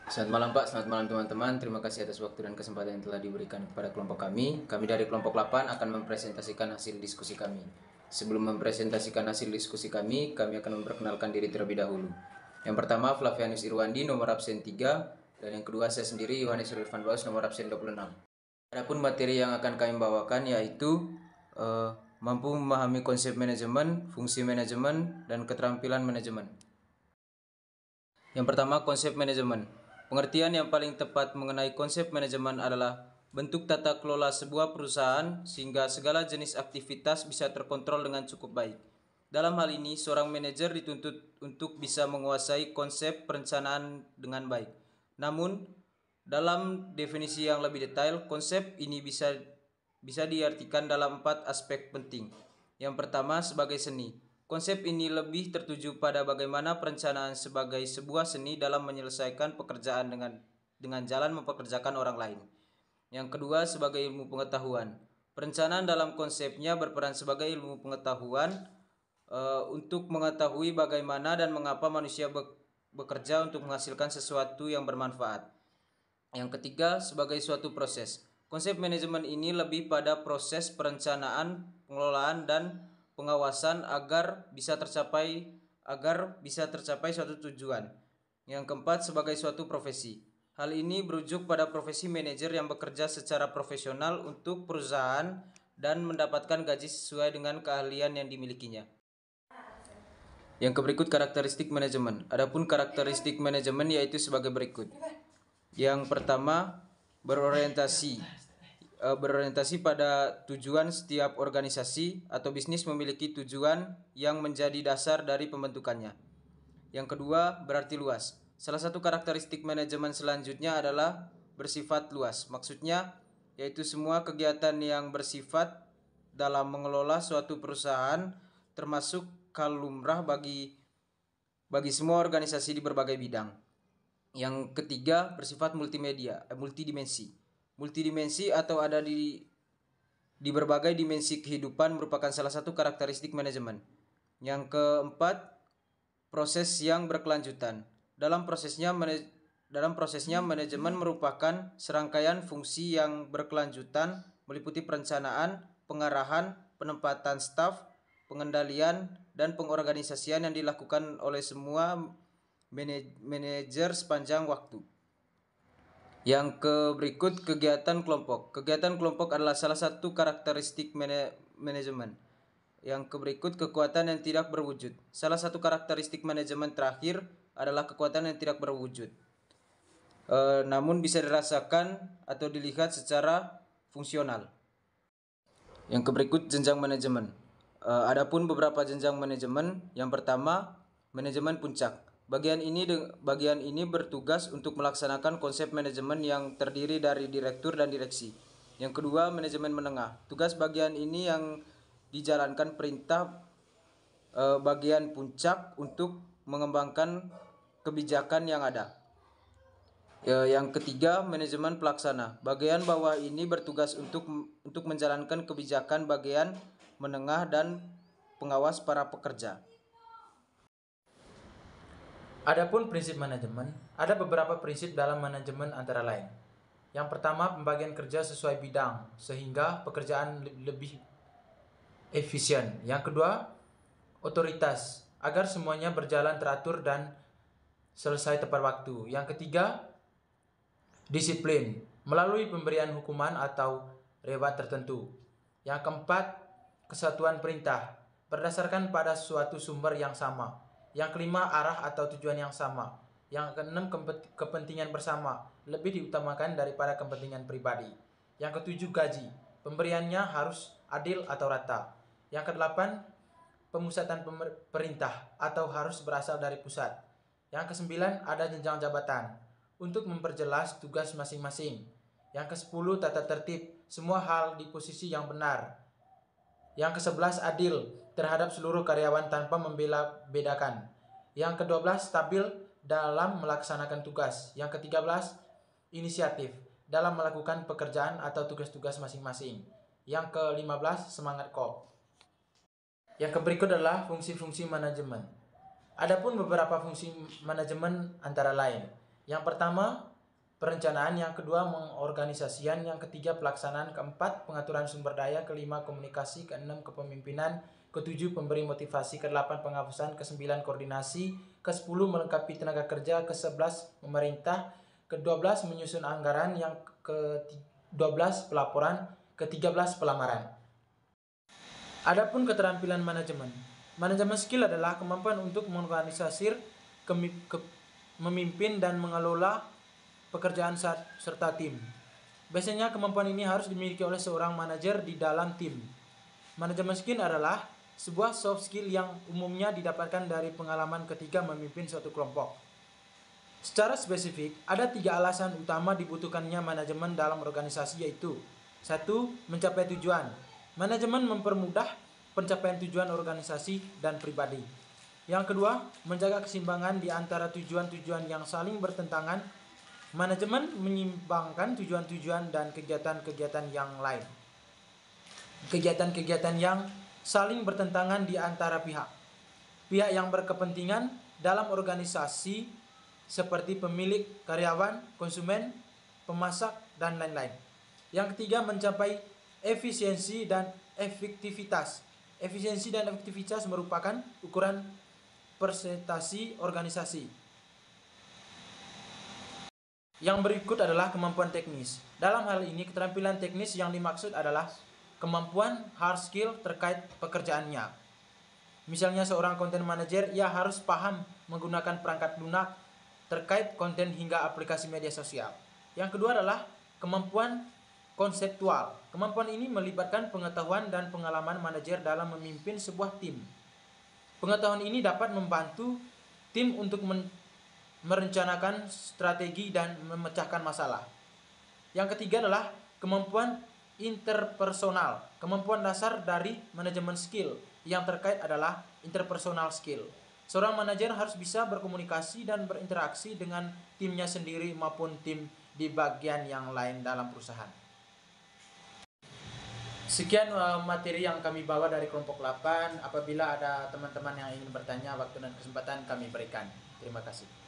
Selamat malam Pak, selamat malam teman-teman. Terima kasih atas waktu dan kesempatan yang telah diberikan kepada kelompok kami. Kami dari kelompok 8 akan mempresentasikan hasil diskusi kami. Sebelum mempresentasikan hasil diskusi kami akan memperkenalkan diri terlebih dahulu. Yang pertama, Flavianus Irwandi, nomor absen 3. Dan yang kedua, saya sendiri, Yohanes Irfan Baus, nomor absen 26. Adapun materi yang akan kami bawakan yaitu mampu memahami konsep manajemen, fungsi manajemen, dan keterampilan manajemen. Yang pertama, konsep manajemen. Pengertian yang paling tepat mengenai konsep manajemen adalah bentuk tata kelola sebuah perusahaan sehingga segala jenis aktivitas bisa terkontrol dengan cukup baik. Dalam hal ini, seorang manajer dituntut untuk bisa menguasai konsep perencanaan dengan baik. Namun, dalam definisi yang lebih detail, konsep ini bisa diartikan dalam 4 aspek penting. Yang pertama, sebagai seni. Konsep ini lebih tertuju pada bagaimana perencanaan sebagai sebuah seni dalam menyelesaikan pekerjaan dengan jalan mempekerjakan orang lain. Yang kedua, sebagai ilmu pengetahuan. Perencanaan dalam konsepnya berperan sebagai ilmu pengetahuan untuk mengetahui bagaimana dan mengapa manusia bekerja untuk menghasilkan sesuatu yang bermanfaat. Yang ketiga, sebagai suatu proses. Konsep manajemen ini lebih pada proses perencanaan, pengelolaan, dan pengawasan agar bisa tercapai suatu tujuan. Yang keempat, sebagai suatu profesi. Hal ini berujuk pada profesi manajer yang bekerja secara profesional untuk perusahaan dan mendapatkan gaji sesuai dengan keahlian yang dimilikinya. Yang berikut karakteristik manajemen. Adapun karakteristik manajemen yaitu sebagai berikut. Yang pertama, berorientasi pada tujuan. Setiap organisasi atau bisnis memiliki tujuan yang menjadi dasar dari pembentukannya. Yang kedua, berarti luas. Salah satu karakteristik manajemen selanjutnya adalah bersifat luas. Maksudnya yaitu semua kegiatan yang bersifat dalam mengelola suatu perusahaan termasuk hal lumrah bagi semua organisasi di berbagai bidang. Yang ketiga, bersifat multidimensi. Multidimensi atau ada di berbagai dimensi kehidupan merupakan salah satu karakteristik manajemen. Yang keempat, proses yang berkelanjutan. Dalam prosesnya manajemen merupakan serangkaian fungsi yang berkelanjutan meliputi perencanaan, pengarahan, penempatan staf, pengendalian, dan pengorganisasian yang dilakukan oleh semua manajer sepanjang waktu. Yang berikut, kegiatan kelompok. Kegiatan kelompok adalah salah satu karakteristik manajemen. Yang berikut, kekuatan yang tidak berwujud. Salah satu karakteristik manajemen terakhir adalah kekuatan yang tidak berwujud. Namun bisa dirasakan atau dilihat secara fungsional. Yang berikut, jenjang manajemen. Adapun beberapa jenjang manajemen. Yang pertama, manajemen puncak. Bagian ini bertugas untuk melaksanakan konsep manajemen yang terdiri dari direktur dan direksi. Yang kedua, manajemen menengah. Tugas bagian ini yang dijalankan perintah bagian puncak untuk mengembangkan kebijakan yang ada. Yang ketiga, manajemen pelaksana. Bagian bawah ini bertugas untuk menjalankan kebijakan bagian menengah dan pengawas para pekerja. Adapun prinsip manajemen, ada beberapa prinsip dalam manajemen antara lain. Yang pertama, pembagian kerja sesuai bidang sehingga pekerjaan lebih efisien. Yang kedua, otoritas agar semuanya berjalan teratur dan selesai tepat waktu. Yang ketiga, disiplin melalui pemberian hukuman atau reward tertentu. Yang keempat, kesatuan perintah berdasarkan pada suatu sumber yang sama. Yang kelima, arah atau tujuan yang sama. Yang keenam, kepentingan bersama lebih diutamakan daripada kepentingan pribadi. Yang ketujuh, gaji. Pemberiannya harus adil atau rata. Yang kedelapan, pemusatan perintah atau harus berasal dari pusat. Yang kesembilan, ada jenjang jabatan untuk memperjelas tugas masing-masing. Yang kesepuluh, tata tertib, semua hal di posisi yang benar. Yang ke-11, adil terhadap seluruh karyawan tanpa membeda-bedakan. Yang ke-12, stabil dalam melaksanakan tugas. Yang ke-13, inisiatif dalam melakukan pekerjaan atau tugas-tugas masing-masing. Yang ke-15, semangat kop. Yang berikut adalah fungsi-fungsi manajemen. Adapun beberapa fungsi manajemen antara lain. Yang pertama, perencanaan. Yang kedua, mengorganisasian. Yang ketiga, pelaksanaan. Keempat, pengaturan sumber daya. Kelima, komunikasi. Keenam, kepemimpinan. Ketujuh, pemberi motivasi. Kedelapan, penghapusan. Kesembilan, koordinasi. Kesepuluh, melengkapi tenaga kerja. Kesebelas, memerintah. Kedua belas, menyusun anggaran. Yang ke-12, pelaporan. Ke-13, pelamaran. Adapun keterampilan manajemen. Manajemen skill adalah kemampuan untuk mengorganisir, memimpin dan mengelola pekerjaan serta tim. Biasanya kemampuan ini harus dimiliki oleh seorang manajer di dalam tim. Manajemen skill adalah sebuah soft skill yang umumnya didapatkan dari pengalaman ketika memimpin suatu kelompok. Secara spesifik, ada 3 alasan utama dibutuhkannya manajemen dalam organisasi, yaitu 1. Mencapai tujuan. Manajemen mempermudah pencapaian tujuan organisasi dan pribadi. Yang kedua, menjaga keseimbangan di antara tujuan-tujuan yang saling bertentangan. Manajemen menyeimbangkan tujuan-tujuan dan kegiatan-kegiatan yang lain. Kegiatan-kegiatan yang saling bertentangan di antara pihak yang berkepentingan dalam organisasi seperti pemilik, karyawan, konsumen, pemasak, dan lain-lain. Yang ketiga, mencapai efisiensi dan efektivitas. Efisiensi dan efektivitas merupakan ukuran prestasi organisasi. Yang berikut adalah kemampuan teknis. Dalam hal ini, keterampilan teknis yang dimaksud adalah kemampuan hard skill terkait pekerjaannya. Misalnya seorang content manager, ia harus paham menggunakan perangkat lunak terkait konten hingga aplikasi media sosial. Yang kedua adalah kemampuan konseptual. Kemampuan ini melibatkan pengetahuan dan pengalaman manajer dalam memimpin sebuah tim. Pengetahuan ini dapat membantu tim untuk merencanakan strategi dan memecahkan masalah. Yang ketiga adalah kemampuan interpersonal. Kemampuan dasar dari manajemen skill yang terkait adalah interpersonal skill. Seorang manajer harus bisa berkomunikasi dan berinteraksi dengan timnya sendiri maupun tim di bagian yang lain dalam perusahaan. Sekian materi yang kami bawa dari kelompok 8. Apabila ada teman-teman yang ingin bertanya, waktu dan kesempatan kami berikan. Terima kasih.